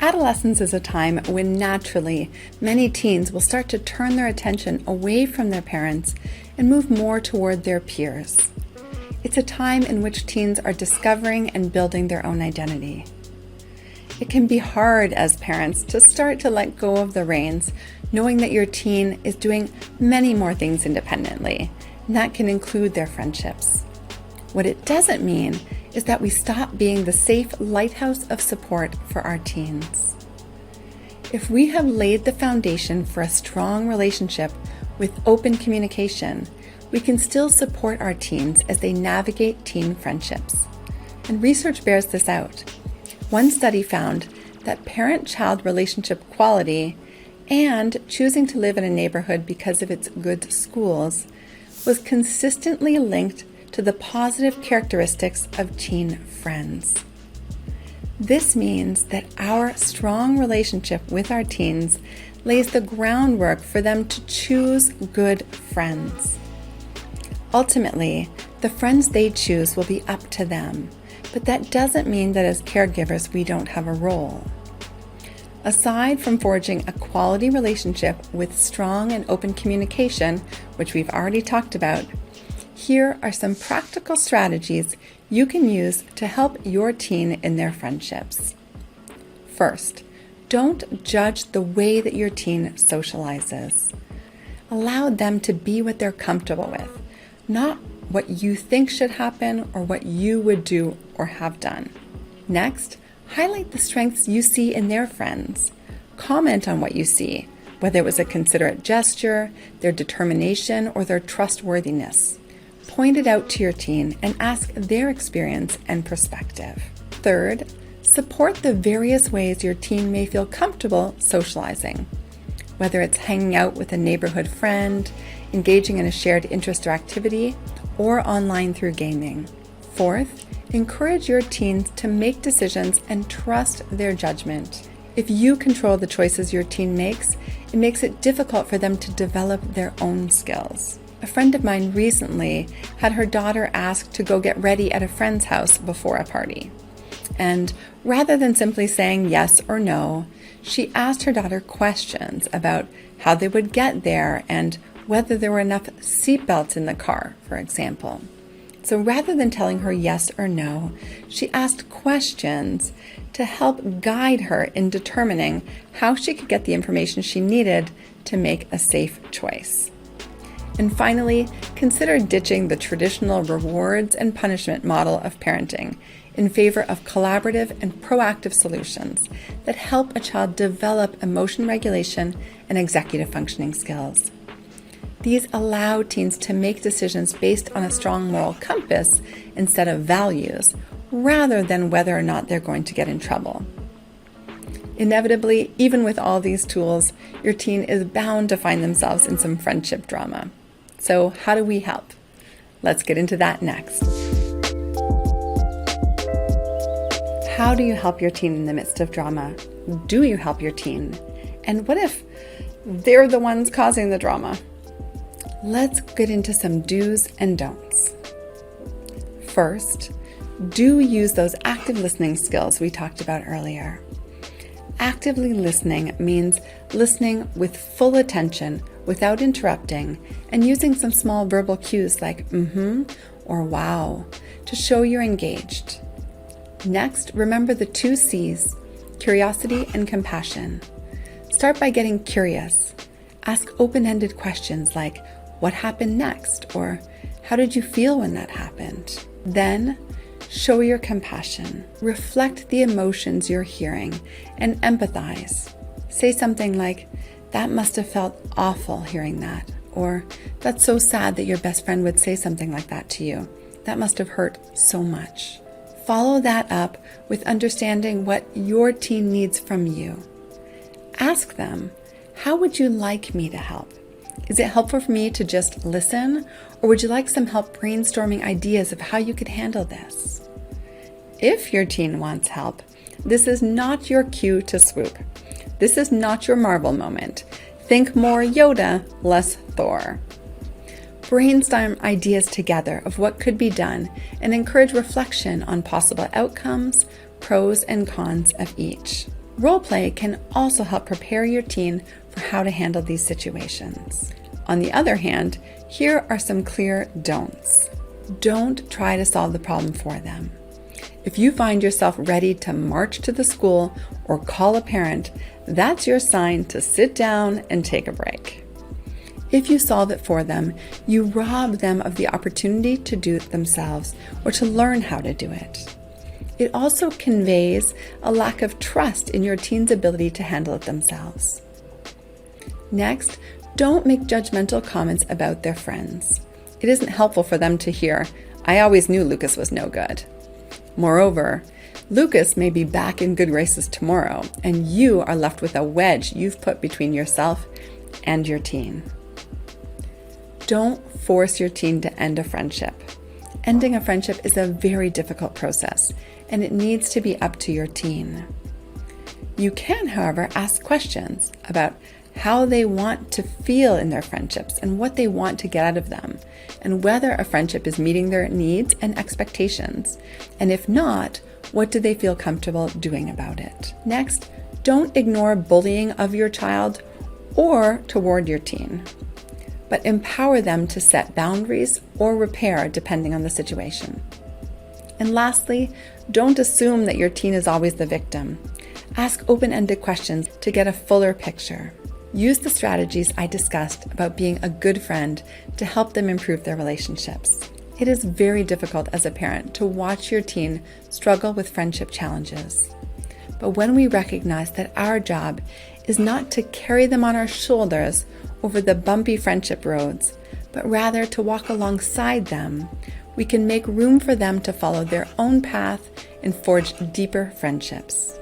Adolescence is a time when naturally many teens will start to turn their attention away from their parents and move more toward their peers. It's a time in which teens are discovering and building their own identity. It can be hard as parents to start to let go of the reins, knowing that your teen is doing many more things independently, and that can include their friendships. What it doesn't mean is that we stop being the safe lighthouse of support for our teens. If we have laid the foundation for a strong relationship with open communication, we can still support our teens as they navigate teen friendships. And research bears this out. One study found that parent-child relationship quality and choosing to live in a neighborhood because of its good schools was consistently linked to the positive characteristics of teen friends. This means that our strong relationship with our teens lays the groundwork for them to choose good friends. Ultimately, the friends they choose will be up to them, but that doesn't mean that as caregivers we don't have a role. Aside from forging a quality relationship with strong and open communication, which we've already talked about, here are some practical strategies you can use to help your teen in their friendships. First, don't judge the way that your teen socializes. Allow them to be what they're comfortable with, not what you think should happen or what you would do or have done. Next, highlight the strengths you see in their friends. Comment on what you see, whether it was a considerate gesture, their determination, or their trustworthiness. Point it out to your teen and ask their experience and perspective. Third, support the various ways your teen may feel comfortable socializing, whether it's hanging out with a neighborhood friend, engaging in a shared interest or activity, or online through gaming. Fourth, encourage your teens to make decisions and trust their judgment. If you control the choices your teen makes, it makes it difficult for them to develop their own skills. A friend of mine recently had her daughter asked to go get ready at a friend's house before a party. And rather than simply saying yes or no, she asked her daughter questions about how they would get there and whether there were enough seatbelts in the car, for example. So rather than telling her yes or no, she asked questions to help guide her in determining how she could get the information she needed to make a safe choice. And finally, consider ditching the traditional rewards and punishment model of parenting in favor of collaborative and proactive solutions that help a child develop emotion regulation and executive functioning skills. These allow teens to make decisions based on a strong moral compass instead of values, rather than whether or not they're going to get in trouble. Inevitably, even with all these tools, your teen is bound to find themselves in some friendship drama. So how do we help? Let's get into that next. How do you help your teen in the midst of drama? Do you help your teen? And what if they're the ones causing the drama? Let's get into some do's and don'ts. First, do use those active listening skills we talked about earlier. Actively listening means listening with full attention without interrupting and using some small verbal cues like or wow to show you're engaged. Next, remember the 2 C's, curiosity and compassion. Start by getting curious. Ask open-ended questions like, what happened next? Or how did you feel when that happened? Then, show your compassion. Reflect the emotions you're hearing and empathize. Say something like, that must have felt awful hearing that. Or, that's so sad that your best friend would say something like that to you. That must have hurt so much. Follow that up with understanding what your teen needs from you. Ask them, how would you like me to help? Is it helpful for me to just listen, or would you like some help brainstorming ideas of how you could handle this? If your teen wants help, this is not your cue to swoop. This is not your Marvel moment. Think more Yoda, less Thor. Brainstorm ideas together of what could be done and encourage reflection on possible outcomes, pros and cons of each. Role play can also help prepare your teen for how to handle these situations. On the other hand, here are some clear don'ts. Don't try to solve the problem for them. If you find yourself ready to march to the school or call a parent, that's your sign to sit down and take a break. If you solve it for them, you rob them of the opportunity to do it themselves or to learn how to do it. It also conveys a lack of trust in your teen's ability to handle it themselves. Next, don't make judgmental comments about their friends. It isn't helpful for them to hear, "I always knew Lucas was no good." Moreover, Lucas may be back in good graces tomorrow, and you are left with a wedge you've put between yourself and your teen. Don't force your teen to end a friendship. Ending a friendship is a very difficult process, and it needs to be up to your teen. You can, however, ask questions about how they want to feel in their friendships and what they want to get out of them, and whether a friendship is meeting their needs and expectations. And if not, what do they feel comfortable doing about it? Next, don't ignore bullying of your child or toward your teen, but empower them to set boundaries or repair depending on the situation. And lastly, don't assume that your teen is always the victim. Ask open-ended questions to get a fuller picture. Use the strategies I discussed about being a good friend to help them improve their relationships. It is very difficult as a parent to watch your teen struggle with friendship challenges. But when we recognize that our job is not to carry them on our shoulders over the bumpy friendship roads, but rather to walk alongside them, we can make room for them to follow their own path and forge deeper friendships.